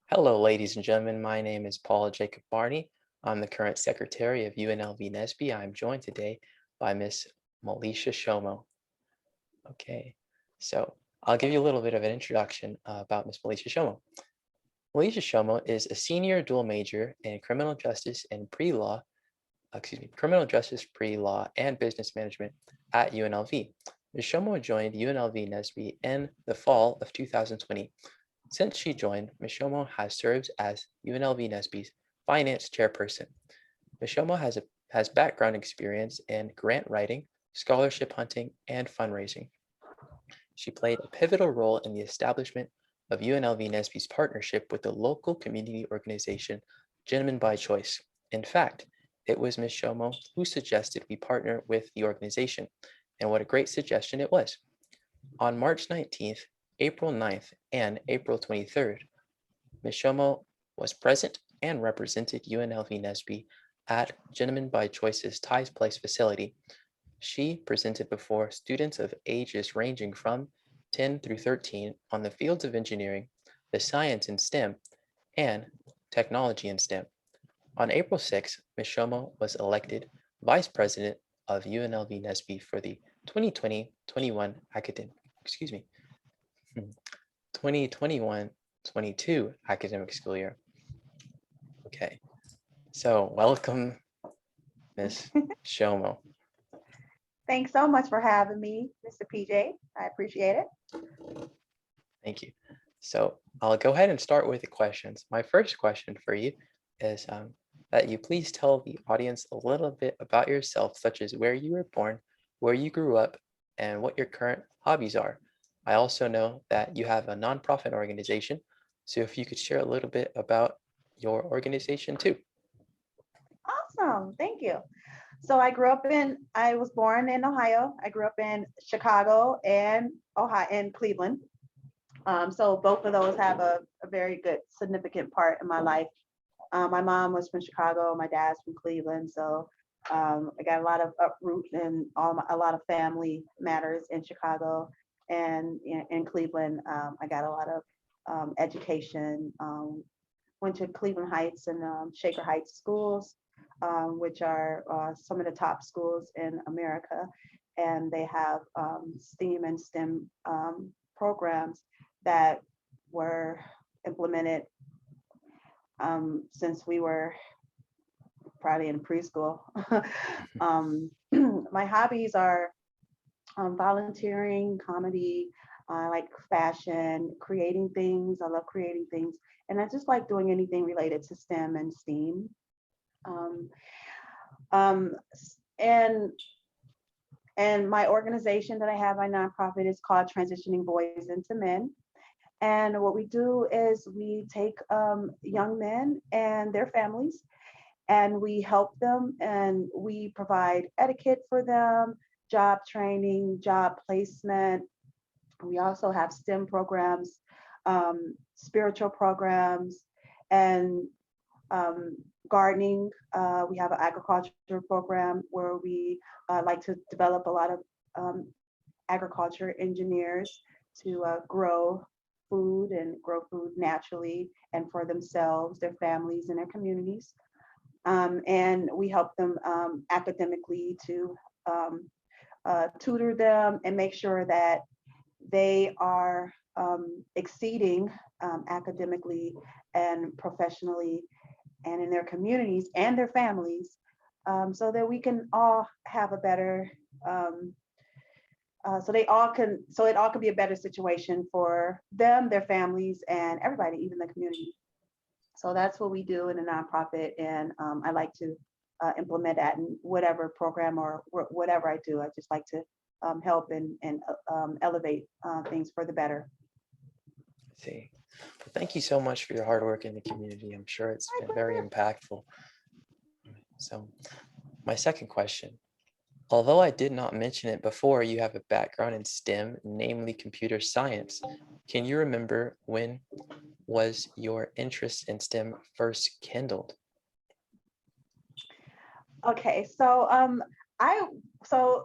Hello, ladies and gentlemen. My name is Paul Jacob Barney. I'm the current secretary of UNLV NSBE. I'm joined today by Miss Maliesha Shomo. Okay, so I'll give you a little bit of an introduction about Miss Maliesha Shomo. Maliesha Shomo is a senior dual major in criminal justice and criminal justice, pre-law, and business management at UNLV. Ms. Shomo joined UNLV NSBE in the fall of 2020. Since she joined, Ms. Shomo has served as UNLV NSBE's finance chairperson. Ms. Shomo has background experience in grant writing, scholarship hunting, and fundraising. She played a pivotal role in the establishment of UNLV NSBE's partnership with the local community organization, Gentlemen by Choice. In fact, it was Ms. Shomo who suggested we partner with the organization, and what a great suggestion it was. On March 19th, April 9th, and April 23rd, Ms. Shomo was present and represented UNLV NSBE at Gentlemen by Choice's Ties Place facility. She presented before students of ages ranging from 10 through 13 on the fields of engineering, the science in STEM, and technology in STEM. On April 6th, Ms. Shomo was elected Vice President of UNLV NSBE for the 2020-21 academic, 2021-22 academic school year. Okay, so welcome, Ms. Shomo. Thanks so much for having me, Mr. PJ. I appreciate it. Thank you. So I'll go ahead and start with the questions. My first question for you is that you please tell the audience a little bit about yourself, such as where you were born, where you grew up, and what your current hobbies are. I also know that you have a nonprofit organization, so if you could share a little bit about your organization too. Awesome, thank you. So I was born in Ohio. I grew up in Chicago and Ohio and Cleveland. So both of those have a very good significant part in my life. My mom was from Chicago, my dad's from Cleveland. So I got a lot of uproot and a lot of family matters in Chicago and in Cleveland. I got a lot of education. Went to Cleveland Heights and Shaker Heights schools, which are some of the top schools in America. And they have STEAM and STEM programs that were implemented since we were probably in preschool. My hobbies are volunteering, comedy, I like fashion, creating things. I love creating things. And I just like doing anything related to STEM and STEAM. And my organization that I have, my nonprofit, is called Transitioning Boys into Men. And what we do is we take young men and their families, and we help them, and we provide etiquette for them, job training, job placement. We also have STEM programs, spiritual programs, and gardening. We have an agriculture program where we like to develop a lot of agriculture engineers to grow food and grow food naturally and for themselves, their families, and their communities. And we help them academically to tutor them and make sure that they are exceeding academically and professionally and in their communities and their families, so that we can all have a better so it all can be a better situation for them, their families, and everybody, even the community. So that's what we do in a nonprofit, and I like to implement that in whatever program or whatever I do. I just like to help and elevate things for the better. I see. Well, thank you so much for your hard work in the community. I'm sure it's been very impactful. So my second question, although I did not mention it before, you have a background in STEM, namely computer science. Can you remember when was your interest in STEM first kindled? Okay, so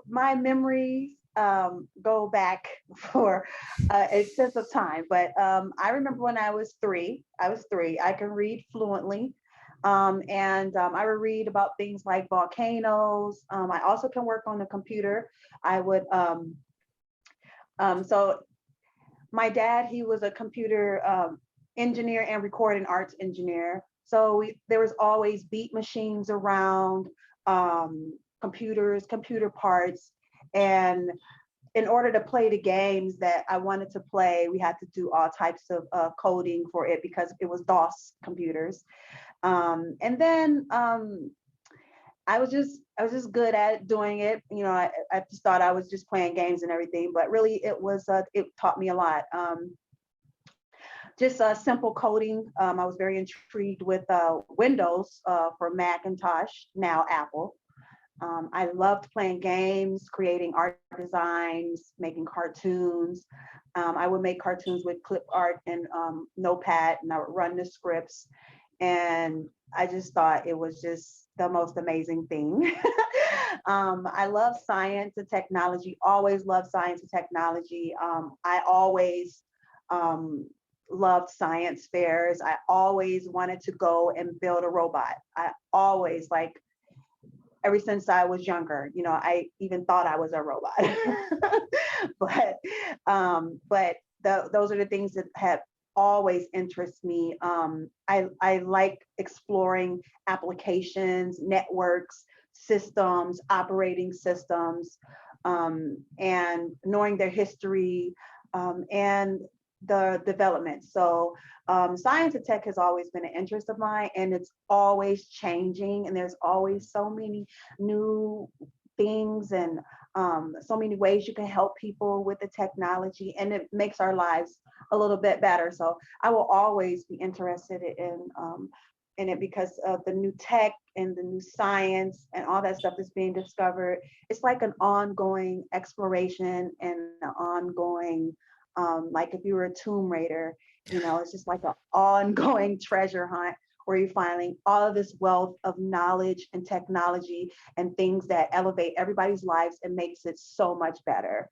my memories go back for a sense of time, but I remember when I was three, I could read fluently. And I would read about things like volcanoes. I also can work on the computer. I would, so my dad, he was a computer engineer and recording arts engineer. So there was always beat machines around, computers, computer parts. And in order to play the games that I wanted to play, we had to do all types of coding for it because it was DOS computers. And then I was just good at doing it. You know, I just thought I was just playing games and everything, but really it taught me a lot. Just simple coding. I was very intrigued with Windows for Macintosh, now Apple. I loved playing games, creating art designs, making cartoons. I would make cartoons with clip art and Notepad, and I would run the scripts. And I just thought it was just the most amazing thing. I love science and technology, always loved science and technology. I always loved science fairs. I always wanted to go and build a robot. I always, like, ever since I was younger, you know, I even thought I was a robot. But those are the things that have always interest me. I like exploring applications, networks, systems, operating systems, and knowing their history, and the development. So science and tech has always been an interest of mine, and it's always changing, and there's always so many new things and so many ways you can help people with the technology, and it makes our lives a little bit better. So I will always be interested in it because of the new tech and the new science and all that stuff that's being discovered. It's like an ongoing exploration and an ongoing, like if you were a Tomb Raider, you know, it's just like an ongoing treasure hunt where you're finding all of this wealth of knowledge and technology and things that elevate everybody's lives and makes it so much better.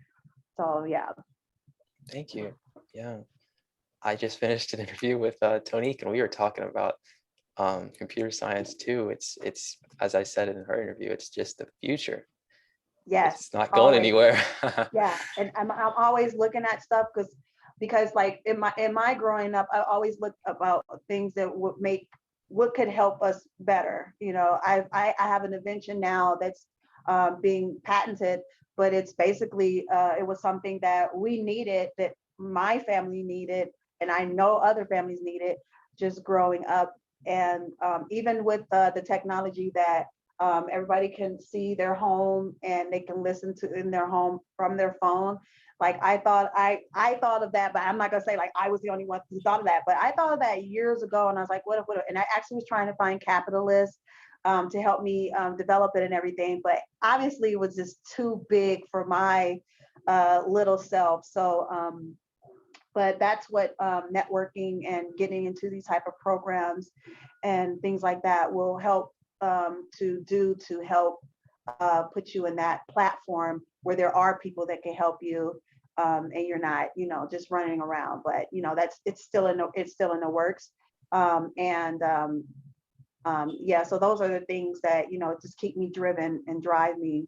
So yeah. Thank you. Yeah. I just finished an interview with Tonique, and we were talking about computer science too. It's as I said in her interview, it's just the future. Yes, It's not going always. anywhere. Yeah, and I'm always looking at stuff because like in my growing up, I always looked about things that would make what could help us better. You know, I have an invention now that's being patented, but it's basically it was something that we needed, that my family needed, and I know other families needed just growing up. And even with the technology that everybody can see their home and they can listen to in their home from their phone. Like I thought of that, but I'm not gonna say like I was the only one who thought of that, but I thought of that years ago, and I was like, what if, and I actually was trying to find capitalists to help me develop it and everything, but obviously it was just too big for my little self. So but that's what networking and getting into these type of programs and things like that will help to help put you in that platform where there are people that can help you, and you're not, you know, just running around. But you know, it's still in the works. Yeah, so those are the things that, you know, just keep me driven and drive me,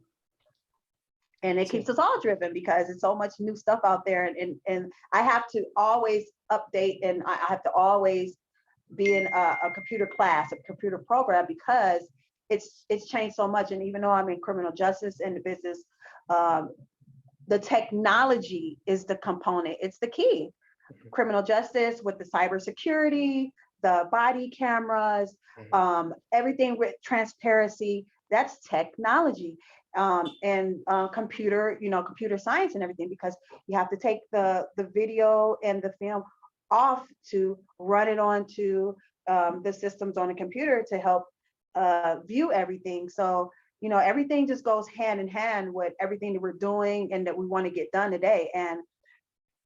and it keeps us all driven because it's so much new stuff out there, and I have to always update, and I have to always be in a computer class, a computer program, because it's changed so much. And even though I'm in criminal justice and the business, the technology is the component, it's the key. Criminal justice with the cybersecurity, the body cameras, everything with transparency, that's technology. And computer, you know, computer science and everything, because you have to take the video and the film off to run it onto the systems on the computer to help view everything. So, you know, everything just goes hand in hand with everything that we're doing and that we want to get done today. And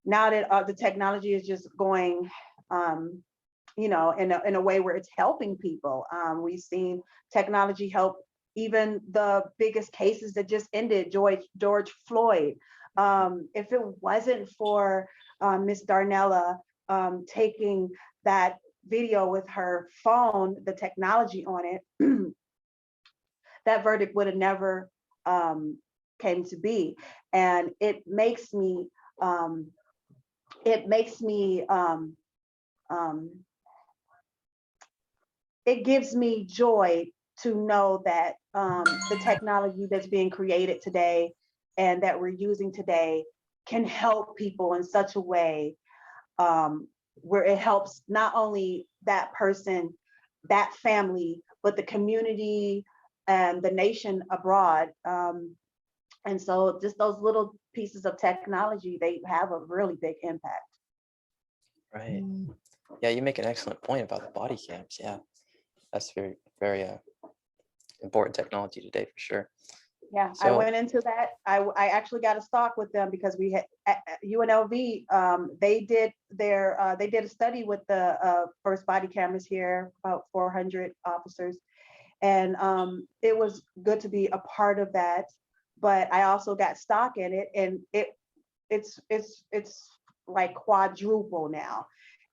now that the technology is just going, you know, in a way where it's helping people. We've seen technology help even the biggest cases that just ended, George Floyd. If it wasn't for Miss Darnella taking that video with her phone, the technology on it, that verdict would have never came to be. And it makes me, it gives me joy to know that the technology that's being created today and that we're using today can help people in such a way where it helps not only that person, that family, but the community and the nation abroad. And so just those little pieces of technology, they have a really big impact. Right. Yeah, you make an excellent point about the body cams. Yeah, that's very, very important technology today for sure. Yeah, I So, went into that. I actually got a stock with them because we had at UNLV. They did a study with the first body cameras here, about 400 officers, and it was good to be a part of that. But I also got stock in it, and it's like quadruple now.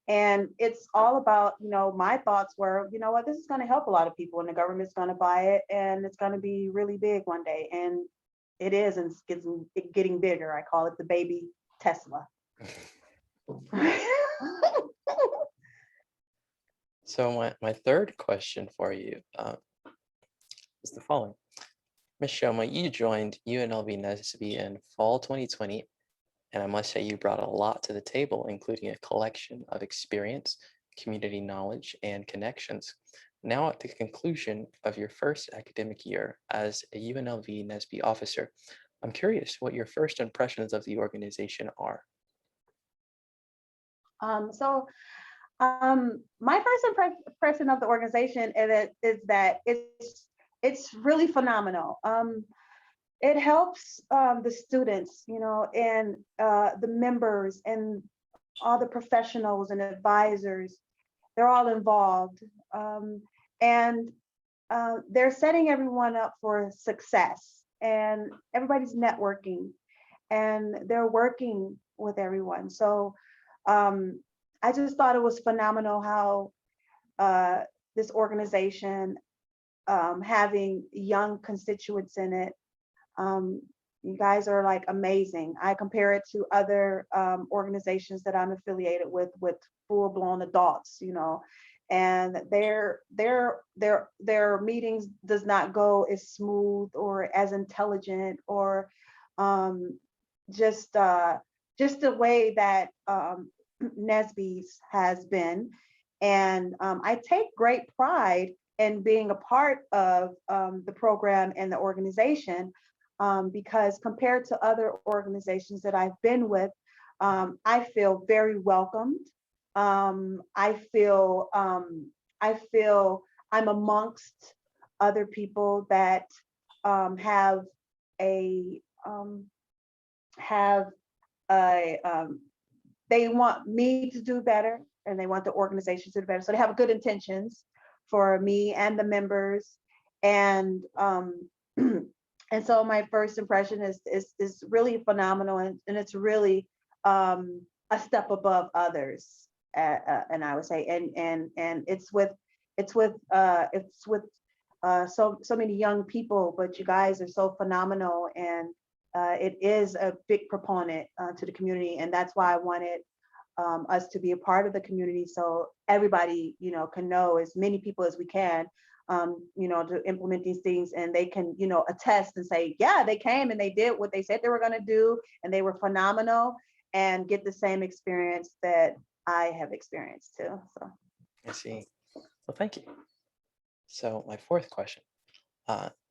And it's all about, my thoughts were, you know what, this is going to help a lot of people and the government's going to buy it and it's going to be really big one day. And it is, and it's getting bigger. I call it the baby Tesla. so my third question for you is the following. Ms. Shoma, you joined UNLV NSBE in fall 2020, and I must say you brought a lot to the table, including a collection of experience, community knowledge, and connections. Now at the conclusion of your first academic year as a UNLV NSBE officer, I'm curious what your first impressions of the organization are. My first impression of the organization is that it's really phenomenal. It helps the students, and the members and all the professionals and advisors. They're all involved, and they're setting everyone up for success. And everybody's networking, and they're working with everyone. So I just thought it was phenomenal how this organization, having young constituents in it, you guys are like amazing. I compare it to other organizations that I'm affiliated with full-blown adults, and their meetings does not go as smooth or as intelligent or just the way that NSBE's has been. And I take great pride in being a part of the program and the organization, because compared to other organizations that I've been with, I feel very welcomed. I feel I'm amongst other people that have a they want me to do better, and they want the organization to do better. So they have good intentions for me and the members. And and so my first impression is really phenomenal, and it's really a step above others. And I would say, and it's with so many young people, but you guys are so phenomenal, and it is a big proponent to the community, and that's why I wanted us to be a part of the community, so everybody, can know, as many people as we can, to implement these things, and they can, attest and say, yeah, they came and they did what they said they were going to do, and they were phenomenal, and get the same experience that I have experienced too. So I see. Well, thank you. So my fourth question.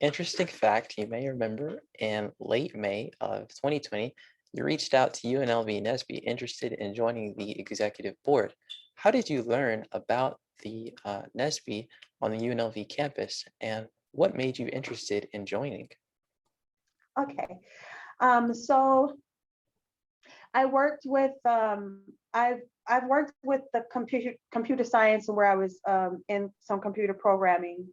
Interesting fact, you may remember in late May of 2020, you reached out to UNLV NSBE interested in joining the executive board. How did you learn about the NSBE on the UNLV campus, and what made you interested in joining? okay, so I worked with I've worked with the computer science, where I was in some computer programming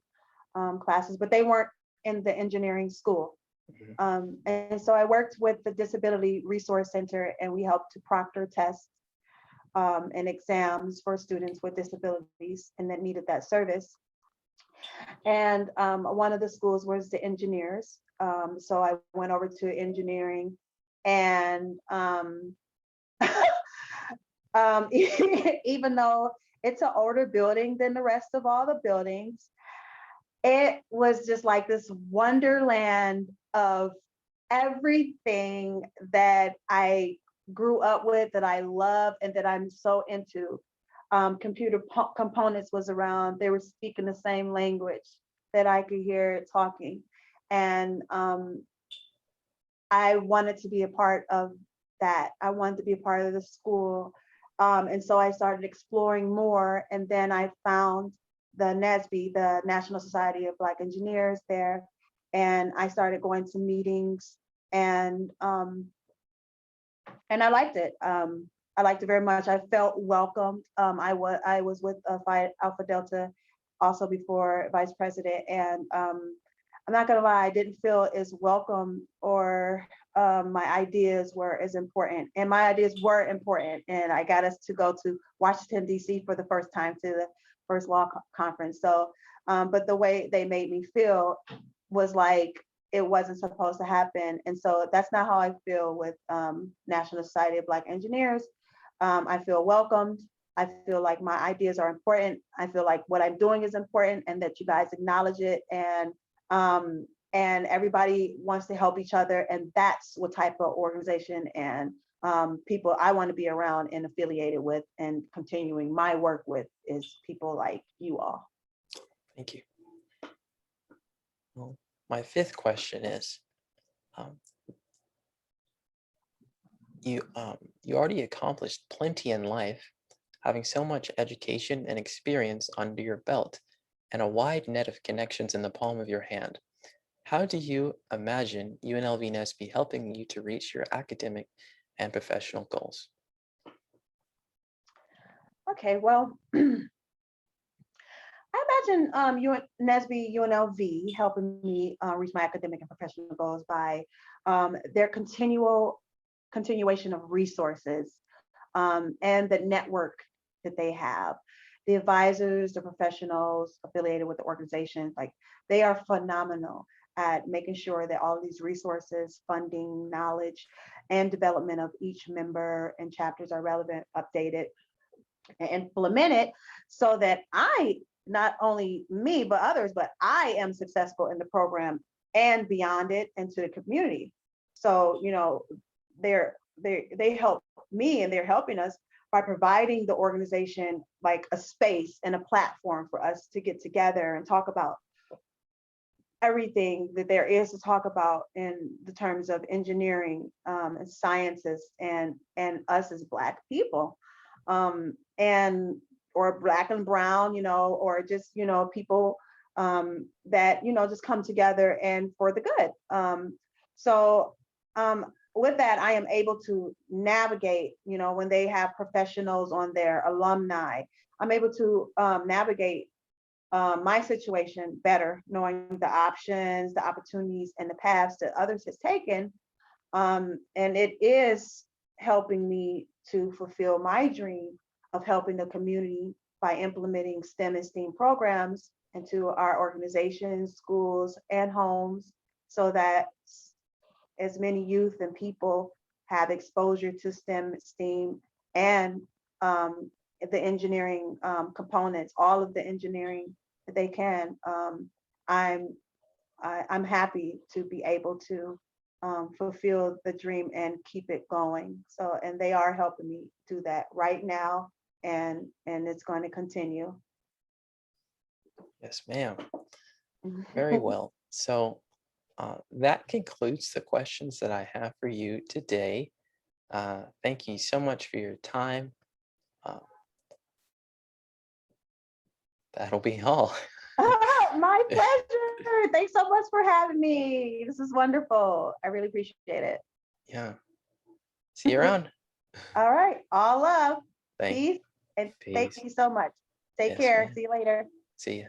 classes, but they weren't in the engineering school. Mhm. And so I worked with the Disability Resource Center, and we helped to proctor tests and exams for students with disabilities and that needed that service. And one of the schools was the engineers. So I went over to engineering, and even though it's an older building than the rest of all the buildings, it was just like this wonderland of everything that I grew up with, that I love, and that I'm so into. Computer components was around. They were speaking the same language that I could hear talking. And I wanted to be a part of that. I wanted to be a part of the school. And so I started exploring more. And then I found the NSBE, the National Society of Black Engineers there. And I started going to meetings, and I liked it. I liked it very much. I felt welcomed. I was with Phi Alpha Delta also before vice president, and I'm not gonna lie, I didn't feel as welcome, or my ideas were as important. And my ideas were important, and I got us to go to Washington D.C. for the first time to the first law conference. So, but the way they made me feel was like it wasn't supposed to happen. And so that's not how I feel with National Society of Black Engineers. I feel welcomed. I feel like my ideas are important. I feel like what I'm doing is important, and that you guys acknowledge it. And everybody wants to help each other. And that's what type of organization and people I want to be around and affiliated with and continuing my work with is people like you all. Thank you. Well, my fifth question is, um, you already accomplished plenty in life, having so much education and experience under your belt, and a wide net of connections in the palm of your hand. How do you imagine UNLV NSBE helping you to reach your academic and professional goals? Okay, well, I imagine NSBE, UNLV helping me reach my academic and professional goals by their continuation of resources and the network that they have. The advisors, the professionals affiliated with the organization, like they are phenomenal at making sure that all of these resources, funding, knowledge, and development of each member and chapters are relevant, updated, and implemented so that not only me, but others, but I am successful in the program and beyond it and to the community. So, they help me, and they're helping us by providing the organization like a space and a platform for us to get together and talk about everything that there is to talk about in the terms of engineering and sciences and us as Black people. And or Black and brown, or just, people that, just come together and for the good. So with that, I am able to navigate, when they have professionals on their alumni, I'm able to navigate my situation better, knowing the options, the opportunities, and the paths that others has taken. And it is helping me to fulfill my dream of helping the community by implementing STEM and STEAM programs into our organizations, schools, and homes, so that as many youth and people have exposure to STEM, STEAM, and the engineering components, all of the engineering that they can. I'm happy to be able to fulfill the dream and keep it going. So, and they are helping me do that right now, and it's going to continue. Yes, ma'am. Very well. So that concludes the questions that I have for you today. Thank you so much for your time. That'll be all. My pleasure. Thanks so much for having me. This is wonderful. I really appreciate it. Yeah. See you around. All right. All love. Thank Peace. And thank Peace. you so much. Take Yes, care. ma'am. See you later. See ya.